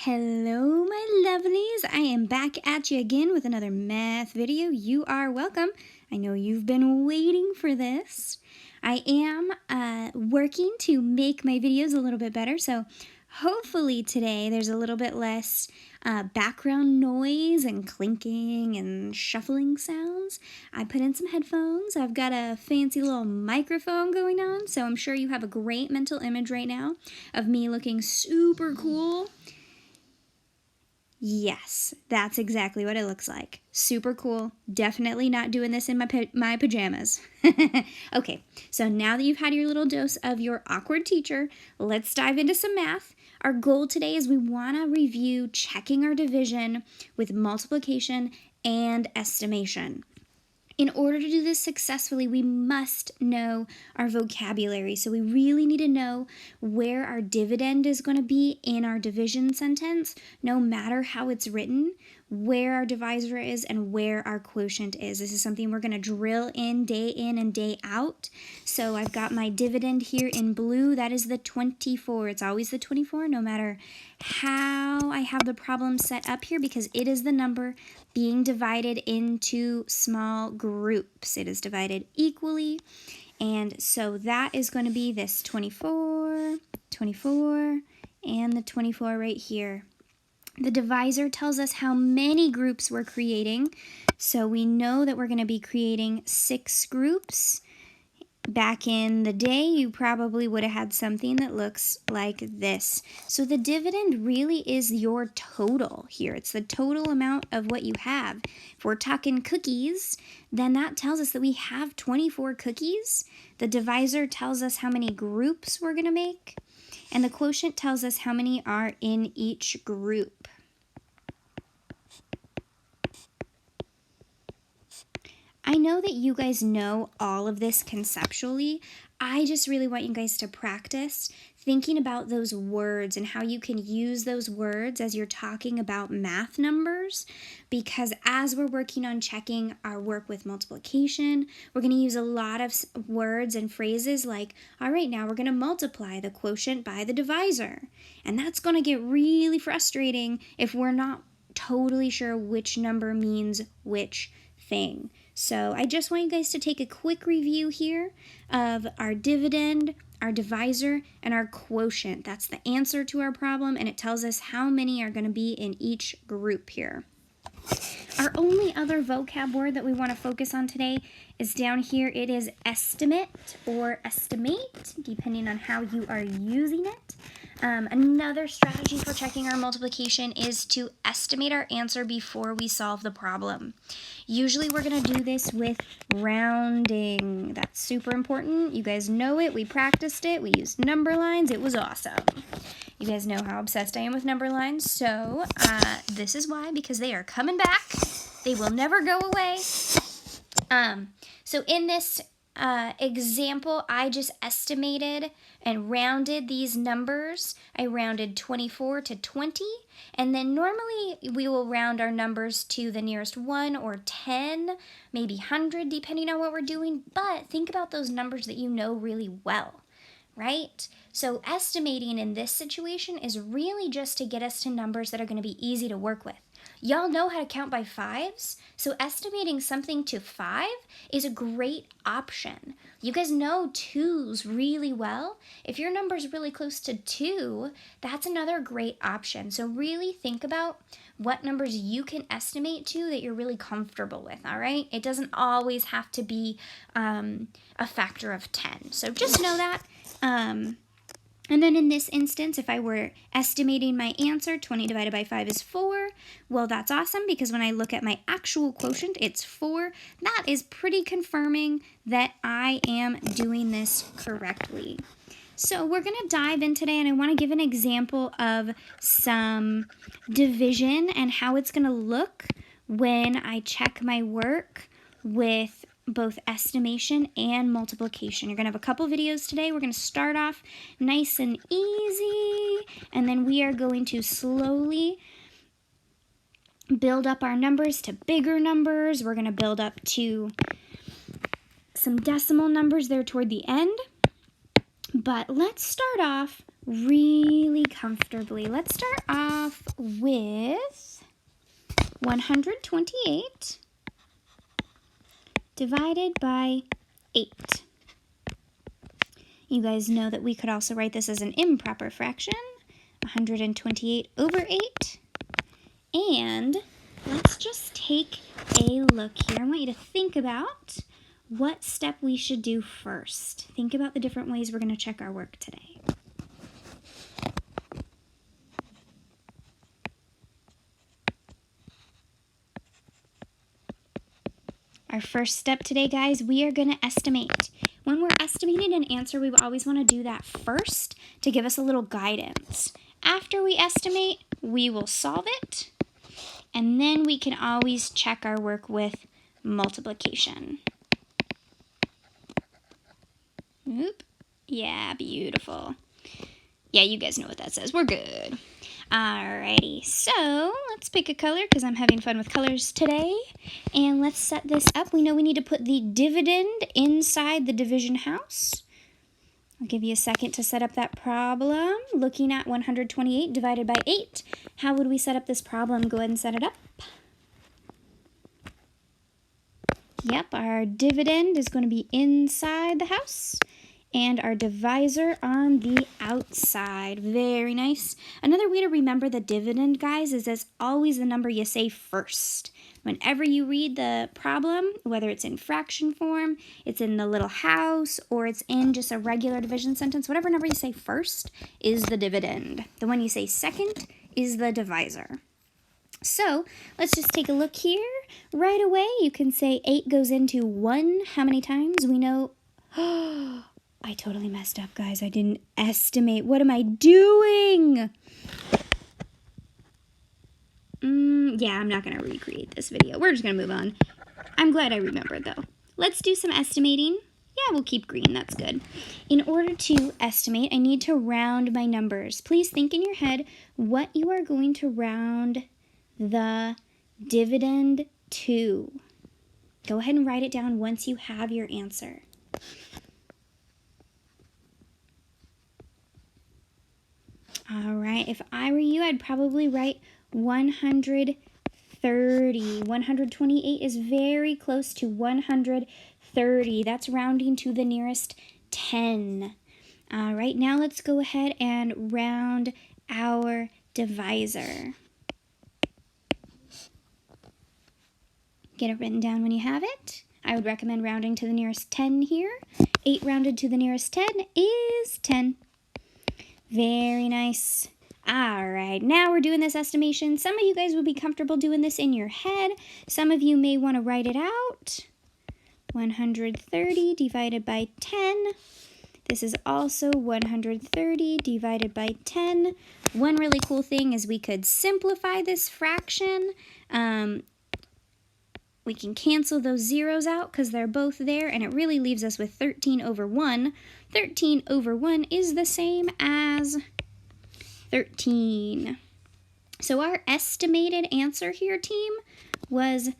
Hello, my lovelies. I am back at you again with another math video. You are welcome. I know you've been waiting for this. I am working to make my videos a little bit better, so hopefully today there's a little bit less background noise and clinking and shuffling sounds. I put in some headphones. I've got a fancy little microphone going on, so I'm sure you have a great mental image right now of me looking super cool. Yes, that's exactly what it looks like. Super cool. Definitely not doing this in my pajamas. Okay, so now that you've had your little dose of your awkward teacher, let's dive into some math. Our goal today is we want to review checking our division with multiplication and estimation. In order to do this successfully, we must know our vocabulary. So we really need to know where our dividend is going to be in our division sentence, no matter how it's written, where our divisor is, and where our quotient is. This is something we're going to drill in and day out. So I've got my dividend here in blue. That is the 24. It's always the 24, no matter how I have the problem set up here, because it is the number being divided into small groups. It is divided equally, and so that is going to be this 24, 24, and the 24 right here. The divisor tells us how many groups we're creating, so we know that we're going to be creating 6 groups. Back in the day, you probably would have had something that looks like this. So the dividend really is your total here. It's the total amount of what you have. If we're talking cookies, then that tells us that we have 24 cookies. The divisor tells us how many groups we're going to make. And the quotient tells us how many are in each group. I know that you guys know all of this conceptually. I just really want you guys to practice thinking about those words and how you can use those words as you're talking about math numbers, because as we're working on checking our work with multiplication, we're going to use a lot of words and phrases like, all right, now we're going to multiply the quotient by the divisor. And that's going to get really frustrating if we're not totally sure which number means which thing. So I just want you guys to take a quick review here of our dividend, our divisor, and our quotient. That's the answer to our problem, and it tells us how many are going to be in each group here. Our only other vocab word that we want to focus on today is down here. It is estimate or estimate, depending on how you are using it. Another strategy for checking our multiplication is to estimate our answer before we solve the problem. Usually we're going to do this with rounding. That's super important. You guys know it. We practiced it. We used number lines. It was awesome. You guys know how obsessed I am with number lines, so this is why, because they are coming back. They will never go away. So in this example, I just estimated and rounded these numbers. I rounded 24 to 20, and then normally we will round our numbers to the nearest 1 or 10, maybe 100, depending on what we're doing, but think about those numbers that you know really well, right? So estimating in this situation is really just to get us to numbers that are going to be easy to work with. Y'all know how to count by 5s, so estimating something to 5 is a great option. You guys know 2s really well. If your number's really close to 2, that's another great option. So really think about what numbers you can estimate to that you're really comfortable with, all right? It doesn't always have to be a factor of 10, so just know that. And then in this instance, if I were estimating my answer, 20 divided by 5 is 4. Well, that's awesome, because when I look at my actual quotient, it's 4. That is pretty confirming that I am doing this correctly. So we're going to dive in today, and I want to give an example of some division and how it's going to look when I check my work with both estimation and multiplication. You're going to have a couple videos today. We're going to start off nice and easy, and then we are going to slowly build up our numbers to bigger numbers. We're going to build up to some decimal numbers there toward the end. But let's start off really comfortably. Let's start off with 128 divided by 8. You guys know that we could also write this as an improper fraction, 128 over 8. And let's just take a look here. I want you to think about what step we should do first. Think about the different ways we're going to check our work today. Our first step today, guys, we are going to estimate. When we're estimating an answer, we always want to do that first to give us a little guidance. After we estimate, we will solve it, and then we can always check our work with multiplication. Oop. Yeah, beautiful. Yeah, you guys know what that says. We're good. Alrighty, so let's pick a color because I'm having fun with colors today. And let's set this up. We know we need to put the dividend inside the division house. I'll give you a second to set up that problem. Looking at 128 divided by 8. How would we set up this problem? Go ahead and set it up. Yep, our dividend is going to be inside the house. And our divisor on the outside. Very nice. Another way to remember the dividend, guys, is it's always the number you say first. Whenever you read the problem, whether it's in fraction form, it's in the little house, or it's in just a regular division sentence, whatever number you say first is the dividend. The one you say second is the divisor. So let's just take a look here. Right away, you can say 8 goes into 1. How many times? We know... I totally messed up, guys. I didn't estimate. What am I doing? Yeah, I'm not going to recreate this video. We're just going to move on. I'm glad I remembered, though. Let's do some estimating. Yeah, we'll keep green. That's good. In order to estimate, I need to round my numbers. Please think in your head what you are going to round the dividend to. Go ahead and write it down once you have your answer. All right, if I were you, I'd probably write 130. 128 is very close to 130. That's rounding to the nearest 10. All right, now let's go ahead and round our divisor. Get it written down when you have it. I would recommend rounding to the nearest 10 here. 8 rounded to the nearest 10 is 10. Very nice. All right, now we're doing this estimation. Some of you guys will be comfortable doing this in your head. Some of you may want to write it out. 130 divided by 10. This is also 130 divided by 10. One really cool thing is we could simplify this fraction. We can cancel those zeros out because they're both there, and it really leaves us with 13 over 1. 13 over 1 is the same as 13. So our estimated answer here, team, was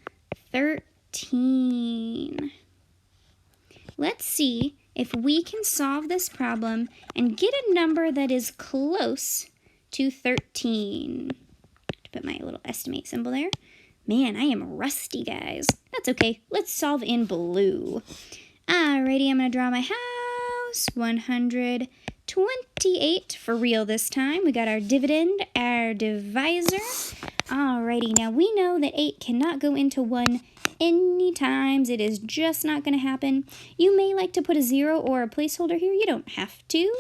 13. Let's see if we can solve this problem and get a number that is close to 13. Put my little estimate symbol there. Man, I am rusty, guys. That's okay. Let's solve in blue. Alrighty, I'm going to draw my house. 128 for real this time. We got our dividend, our divisor. Alrighty, now we know that 8 cannot go into 1 any times. It is just not going to happen. You may like to put a 0 or a placeholder here. You don't have to.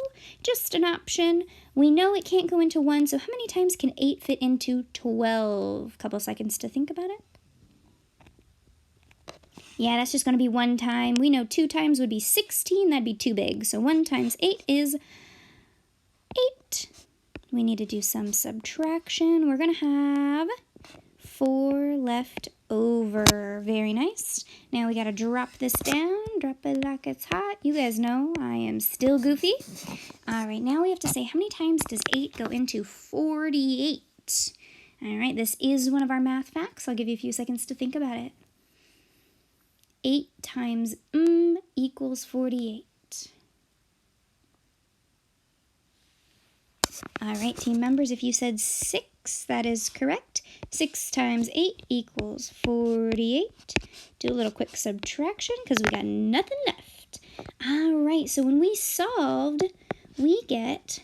Just an option. We know it can't go into 1, so how many times can 8 fit into 12? Couple seconds to think about it. Yeah, that's just going to be 1 time. We know 2 times would be 16. That'd be too big. So 1 times 8 is 8. We need to do some subtraction. We're going to have 4 left over. Very nice. Now we got to drop this down. Drop it like it's hot. You guys know I am still goofy. All right, now we have to say how many times does 8 go into 48? All right, this is one of our math facts. I'll give you a few seconds to think about it. 8 times equals 48. All right, team members, if you said 6, that is correct. 6 times 8 equals 48. Do a little quick subtraction because we got nothing left. All right, so when we solved, we get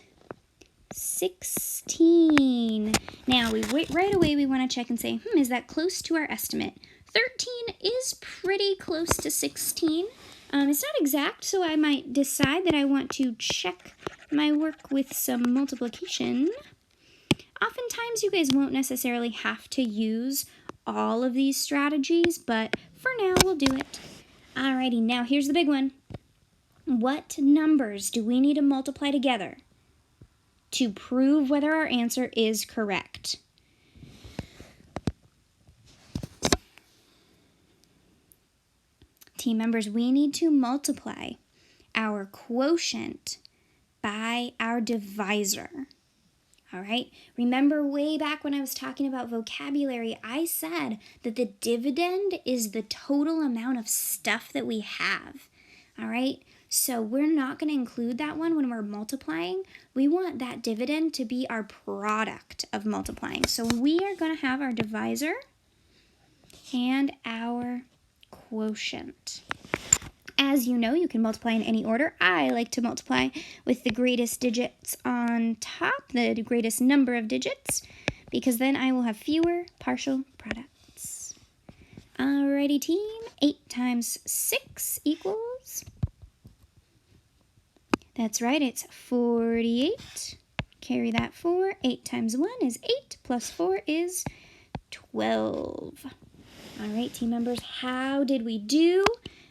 16. Now, right away we want to check and say, is that close to our estimate? 13 is pretty close to 16. It's not exact, so I might decide that I want to check my work with some multiplication. Oftentimes, you guys won't necessarily have to use all of these strategies, but for now, we'll do it. Alrighty, now here's the big one. What numbers do we need to multiply together to prove whether our answer is correct? Team members, we need to multiply our quotient by our divisor. All right, remember way back when I was talking about vocabulary, I said that the dividend is the total amount of stuff that we have. All right, so we're not going to include that one when we're multiplying. We want that dividend to be our product of multiplying. So we are going to have our divisor and our quotient. As you know, you can multiply in any order. I like to multiply with the greatest digits on top, the greatest number of digits, because then I will have fewer partial products. Alrighty, team. 8 times 6 equals... That's right, it's 48. Carry that 4. 8 times 1 is 8, plus 4 is 12. All right, team members, how did we do?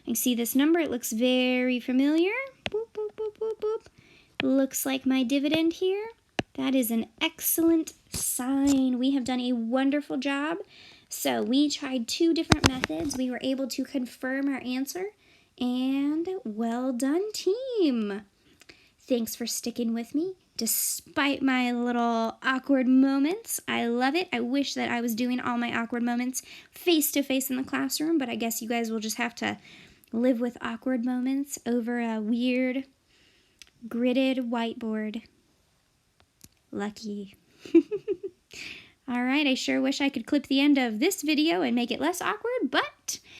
I see this number. It looks very familiar. Boop, boop, boop, boop, boop. Looks like my dividend here. That is an excellent sign. We have done a wonderful job. So we tried 2 different methods. We were able to confirm our answer. And well done, team. Thanks for sticking with me. Despite my little awkward moments, I love it. I wish that I was doing all my awkward moments face-to-face in the classroom, but I guess you guys will just have to live with awkward moments over a weird, gridded whiteboard. Lucky. All right, I sure wish I could clip the end of this video and make it less awkward, but